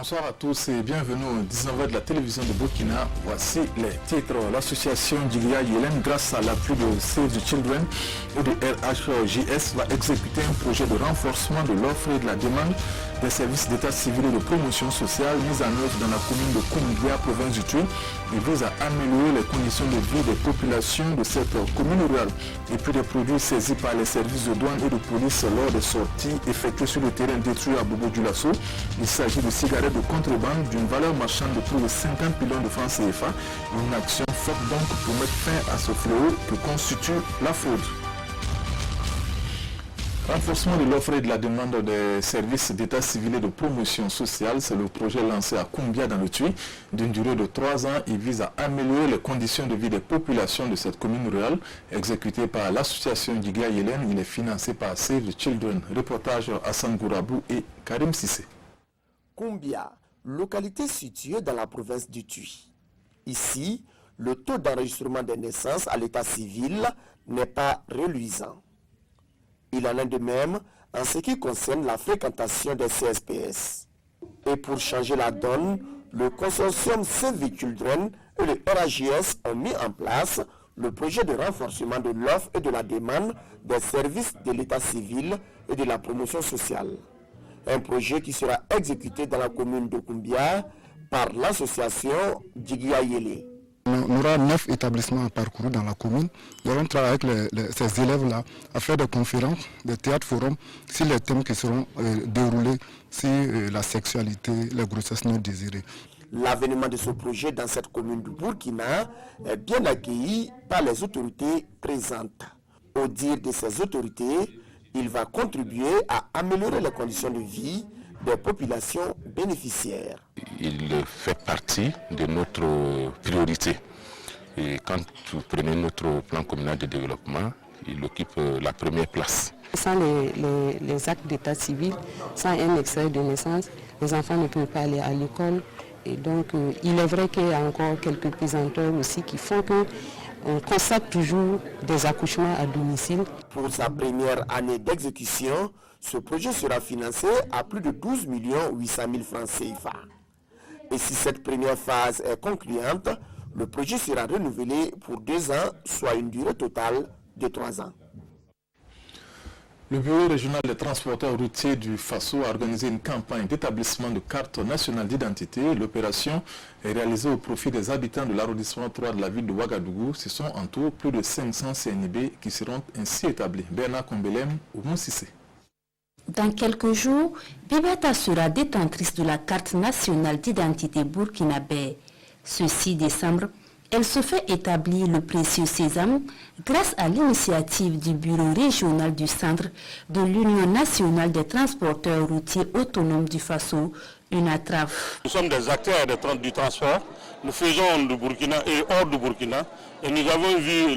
Bonsoir à tous et bienvenue au 19h de la télévision de Burkina. Voici les titres. L'association Djigia Yelen, grâce à l'appui de Save the Children et de RHJS, va exécuter un projet de renforcement de l'offre et de la demande des services d'état civil et de promotion sociale mis en œuvre dans la commune de Koumbia, province du Tuy. Il vise à améliorer les conditions de vie des populations de cette commune rurale et puis des produits saisis par les services de douane et de police lors des sorties effectuées sur le terrain détruit à Bobo Dioulasso. Il s'agit de cigarettes de contrebande d'une valeur marchande de plus de 50 millions de francs CFA. Une action forte donc pour mettre fin à ce fléau que constitue la fraude. Renforcement de l'offre et de la demande des services d'état civil et de promotion sociale, c'est le projet lancé à Koumbia dans le Tuy. D'une durée de 3 ans, il vise à améliorer les conditions de vie des populations de cette commune rurale. Exécuté par l'association Djigia Yelen, il est financé par Save the Children. Reportage Hassan Gourabou et Karim Sissé. Koumbia, localité située dans la province du Tuy. Ici, le taux d'enregistrement des naissances à l'état civil n'est pas reluisant. Il en est de même en ce qui concerne la fréquentation des CSPS. Et pour changer la donne, le consortium Save the Children et le RHJS ont mis en place le projet de renforcement de l'offre et de la demande des services de l'état civil et de la promotion sociale. Un projet qui sera exécuté dans la commune de Koumbia par l'association Djigia Yelen. On aura 9 établissements à parcourir dans la commune. Nous allons travailler avec ces élèves-là à faire des conférences, des théâtres forums sur les thèmes qui seront déroulés sur la sexualité, les grossesses non désirées. L'avènement de ce projet dans cette commune du Burkina est bien accueilli par les autorités présentes. Au dire de ces autorités, il va contribuer à améliorer les conditions de vie des populations bénéficiaires. Il fait partie de notre priorité. Et quand vous prenez notre plan communal de développement, il occupe la première place. Sans les actes d'état civil, sans un extrait de naissance, les enfants ne peuvent pas aller à l'école. Et donc, il est vrai qu'il y a encore quelques pesanteurs aussi qui font qu'on constate toujours des accouchements à domicile. Pour sa première année d'exécution, ce projet sera financé à plus de 12 800 000 francs CFA. Et si cette première phase est concluante, le projet sera renouvelé pour 2 ans, soit une durée totale de 3 ans. Le bureau régional des transporteurs routiers du Faso a organisé une campagne d'établissement de carte nationale d'identité. L'opération est réalisée au profit des habitants de l'arrondissement 3 de la ville de Ouagadougou. Ce sont en tout plus de 500 CNIB qui seront ainsi établis. Bernard Kombelem ou Moussissé. Dans quelques jours, Bibata sera détentrice de la carte nationale d'identité burkinabé. Ce 6 décembre, elle se fait établir le précieux sésame grâce à l'initiative du bureau régional du centre de l'Union nationale des transporteurs routiers autonomes du Faso, UNATRAF. Nous sommes des acteurs du transport. Nous faisons du Burkina et hors du Burkina. Et nous avons vu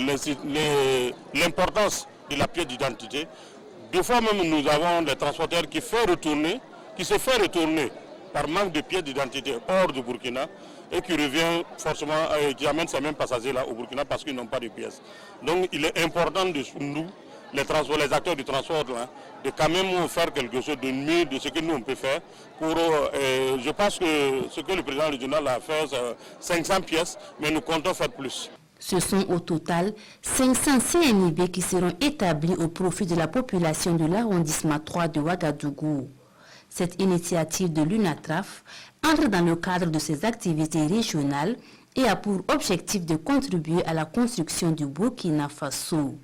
l'importance de la pièce d'identité. Des fois même, nous avons des transporteurs qui se font retourner par manque de pièces d'identité hors du Burkina et qui revient forcément, qui amène ces mêmes passagers-là au Burkina parce qu'ils n'ont pas de pièces. Donc il est important de nous, les acteurs du transport, là, de quand même faire quelque chose de mieux de ce que nous on peut faire. Je pense que ce que le président régional a fait, c'est 500 pièces, mais nous comptons faire plus. Ce sont au total 500 CNIB qui seront établis au profit de la population de l'arrondissement 3 de Ouagadougou. Cette initiative de l'UNATRAF entre dans le cadre de ses activités régionales et a pour objectif de contribuer à la construction du Burkina Faso.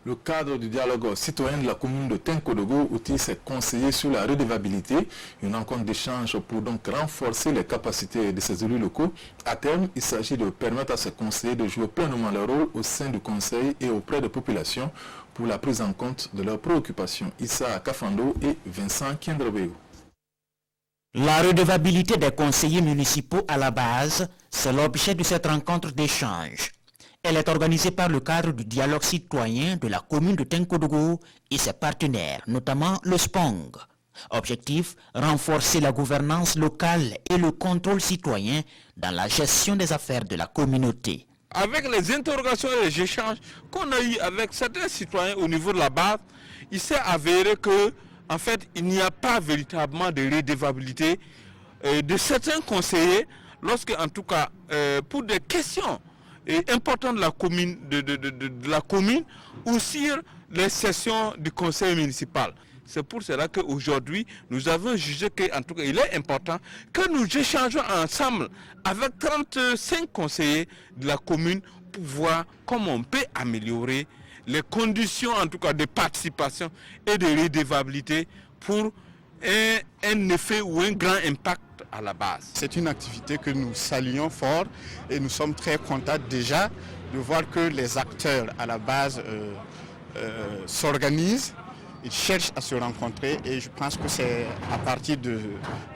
Le cadre du dialogue citoyen de la commune de Tenkodogo outille ses conseillers sur la redevabilité. Une rencontre d'échange pour donc renforcer les capacités de ces élus locaux. À terme, il s'agit de permettre à ces conseillers de jouer pleinement leur rôle au sein du conseil et auprès des populations pour la prise en compte de leurs préoccupations. Issa Kafando et Vincent Kiendrebeo. La redevabilité des conseillers municipaux à la base, c'est l'objet de cette rencontre d'échange. Elle est organisée par le cadre du dialogue citoyen de la commune de Tenkodogo et ses partenaires, notamment le SPONG. Objectif, renforcer la gouvernance locale et le contrôle citoyen dans la gestion des affaires de la communauté. Avec les interrogations et les échanges qu'on a eu avec certains citoyens au niveau de la base, il s'est avéré que en fait, il n'y a pas véritablement de redevabilité de certains conseillers lorsque, en tout cas, pour des questions importantes de la commune, de la commune ou sur les sessions du conseil municipal. C'est pour cela qu'aujourd'hui, nous avons jugé qu'en tout cas, il est important que nous échangeons ensemble avec 35 conseillers de la commune pour voir comment on peut améliorer les conditions, en tout cas, de participation et de redevabilité pour un effet ou un grand impact à la base. C'est une activité que nous saluons fort et nous sommes très contents déjà de voir que les acteurs à la base s'organisent. Ils cherchent à se rencontrer et je pense que c'est à partir de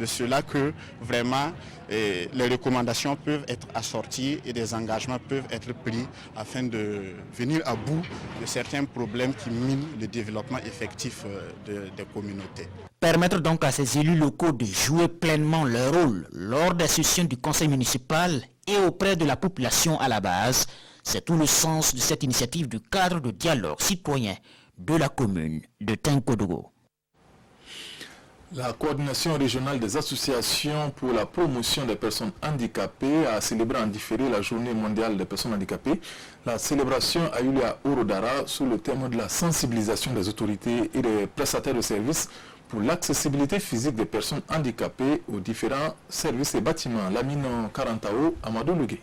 cela que vraiment les recommandations peuvent être assorties et des engagements peuvent être pris afin de venir à bout de certains problèmes qui minent le développement effectif des communautés. Permettre donc à ces élus locaux de jouer pleinement leur rôle lors des sessions du conseil municipal et auprès de la population à la base, c'est tout le sens de cette initiative du cadre de dialogue citoyen de la commune de Tinkodogo. La coordination régionale des associations pour la promotion des personnes handicapées a célébré en différé la journée mondiale des personnes handicapées. La célébration a eu lieu à Orodara sous le thème de la sensibilisation des autorités et des prestataires de services pour l'accessibilité physique des personnes handicapées aux différents services et bâtiments. Lamine Karantao, Amadou Lugué.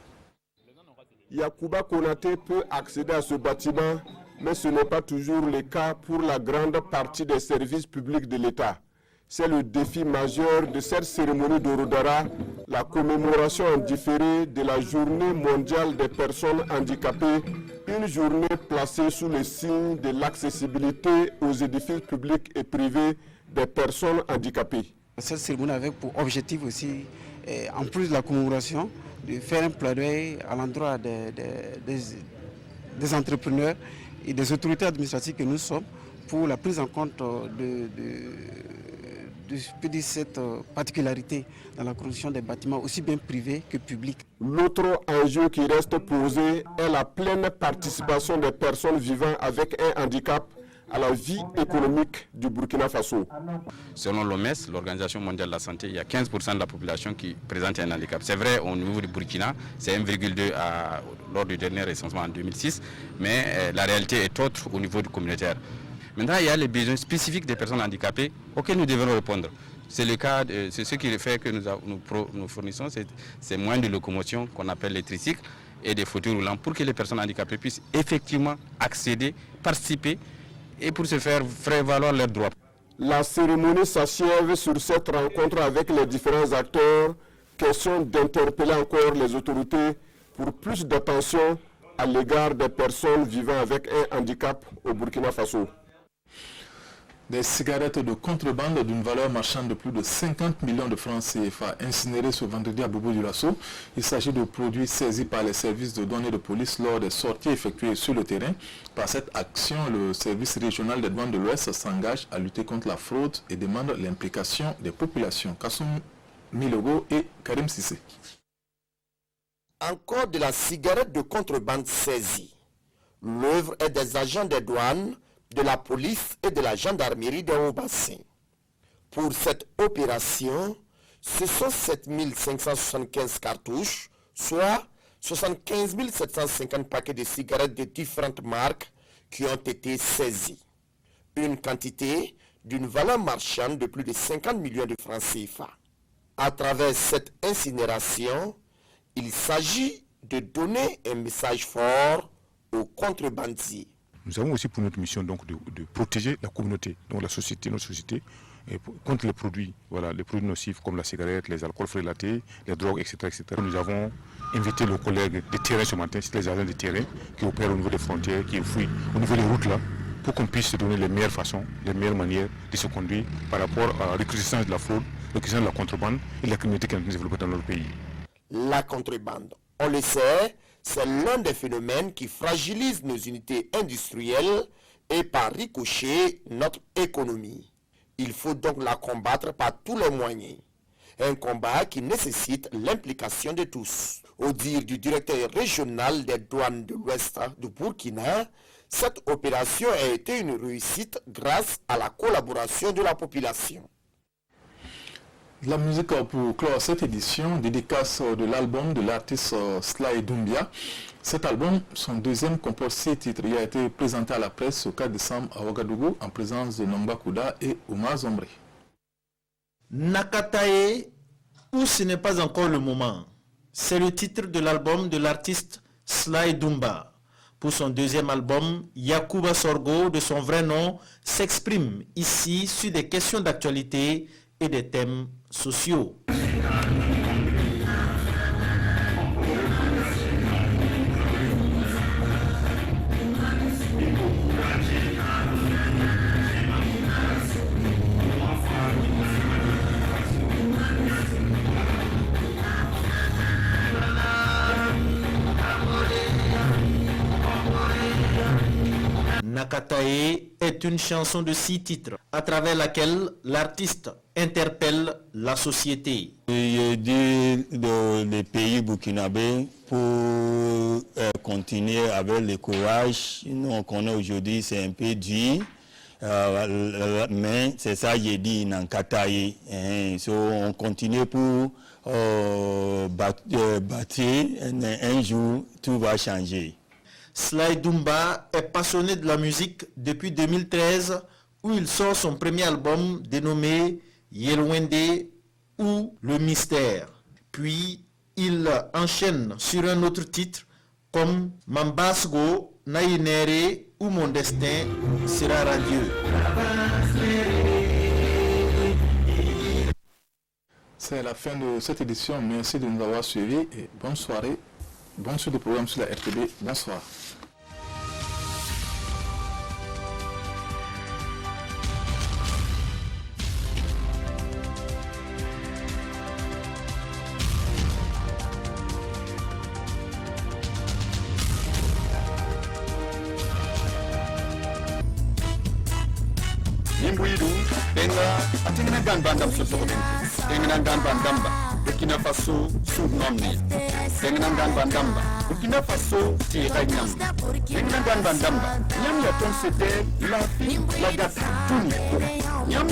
Yacouba Konaté peut accéder à ce bâtiment, mais ce n'est pas toujours le cas pour la grande partie des services publics de l'État. C'est le défi majeur de cette cérémonie d'Orodara, la commémoration en différé de la Journée mondiale des personnes handicapées, une journée placée sous le signe de l'accessibilité aux édifices publics et privés des personnes handicapées. Cette cérémonie avait pour objectif aussi, en plus de la commémoration, de faire un plaidoyer à l'endroit des entrepreneurs et des autorités administratives que nous sommes pour la prise en compte de cette particularité dans la construction des bâtiments aussi bien privés que publics. L'autre enjeu qui reste posé est la pleine participation des personnes vivant avec un handicap à la vie économique du Burkina Faso. Selon l'OMS, l'Organisation mondiale de la santé, il y a 15% de la population qui présente un handicap. C'est vrai, au niveau du Burkina, c'est 1,2 lors du dernier recensement en 2006, mais la réalité est autre au niveau du communautaire. Maintenant, il y a les besoins spécifiques des personnes handicapées auxquels nous devons répondre. C'est le cas, c'est ce qui fait que nous fournissons ces moyens de locomotion qu'on appelle les tricycles et des fauteuils roulants pour que les personnes handicapées puissent effectivement accéder, participer et pour se faire valoir leurs droits. La cérémonie s'achève sur cette rencontre avec les différents acteurs. Question d'interpeller encore les autorités pour plus d'attention à l'égard des personnes vivant avec un handicap au Burkina Faso. Des cigarettes de contrebande d'une valeur marchande de plus de 50 millions de francs CFA incinérées ce vendredi à Bobo-Dioulasso. Il s'agit de produits saisis par les services de douane et de police lors des sorties effectuées sur le terrain. Par cette action, le service régional des douanes de l'Ouest s'engage à lutter contre la fraude et demande l'implication des populations. Kassoum Milogo et Karim Sissé. Encore de la cigarette de contrebande saisie. L'œuvre est des agents des douanes, de la police et de la gendarmerie des Hauts-Bassins. Pour cette opération, ce sont 7 575 cartouches, soit 75 750 paquets de cigarettes de différentes marques qui ont été saisis. Une quantité d'une valeur marchande de plus de 50 millions de francs CFA. À travers cette incinération, il s'agit de donner un message fort aux contrebandiers. Nous avons aussi pour notre mission donc de protéger la communauté, donc la société, notre société, contre les produits nocifs comme la cigarette, les alcools frelatés, les drogues, etc., etc. Nous avons invité nos collègues de terrain ce matin, c'est les agents de terrain qui opèrent au niveau des frontières, qui fouillent au niveau des routes là, pour qu'on puisse se donner les meilleures façons, les meilleures manières de se conduire par rapport à la recrudescence de la fraude, la recrudescence de la contrebande et de la criminalité qui est en train de se développer dans notre pays. La contrebande, on le sait, c'est l'un des phénomènes qui fragilise nos unités industrielles et par ricochet notre économie. Il faut donc la combattre par tous les moyens. Un combat qui nécessite l'implication de tous. Au dire du directeur régional des douanes de l'Ouest du Burkina, cette opération a été une réussite grâce à la collaboration de la population. La musique pour clore cette édition, dédicace de l'album de l'artiste Sly Doumbia. Cet album, son deuxième, comporte 6 titres. Il a été présenté à la presse au 4 décembre à Ouagadougou en présence de Nomba Kouda et Oumar Zombre. Nakatae, ou ce n'est pas encore le moment. C'est le titre de l'album de l'artiste Sly Doumbia. Pour son deuxième album, Yacouba Sorgho, de son vrai nom, s'exprime ici sur des questions d'actualité et des thèmes sociaux. Nakatae est une chanson de 6 titres, à travers laquelle l'artiste interpelle la société. Je dis les pays burkinabés pour continuer avec le courage. Nous, on connaît aujourd'hui, c'est un peu dur, mais c'est ça que j'ai dit, Nakatae. On continue pour bâtir, un jour, tout va changer. Sly Doumbia est passionné de la musique depuis 2013 où il sort son premier album dénommé Yelwende ou Le Mystère. Puis il enchaîne sur un autre titre comme Mambasgo, Nainere ou Mon destin sera radieux. C'est la fin de cette édition. Merci de nous avoir suivis et bonne soirée. Bonne suite de programme sur la RTB. Bonsoir. Yimbuidu, Tenga Gan Bandam Sotorin, Tenga Gan Bandamba, Burkina Faso, Sud-Nomni, Tenga Gan Bandamba, Burkina Faso, Tiragnam, Tenga Gan Bandamba, Nyam Yaton Sete, La Gata, Tuni, Nyam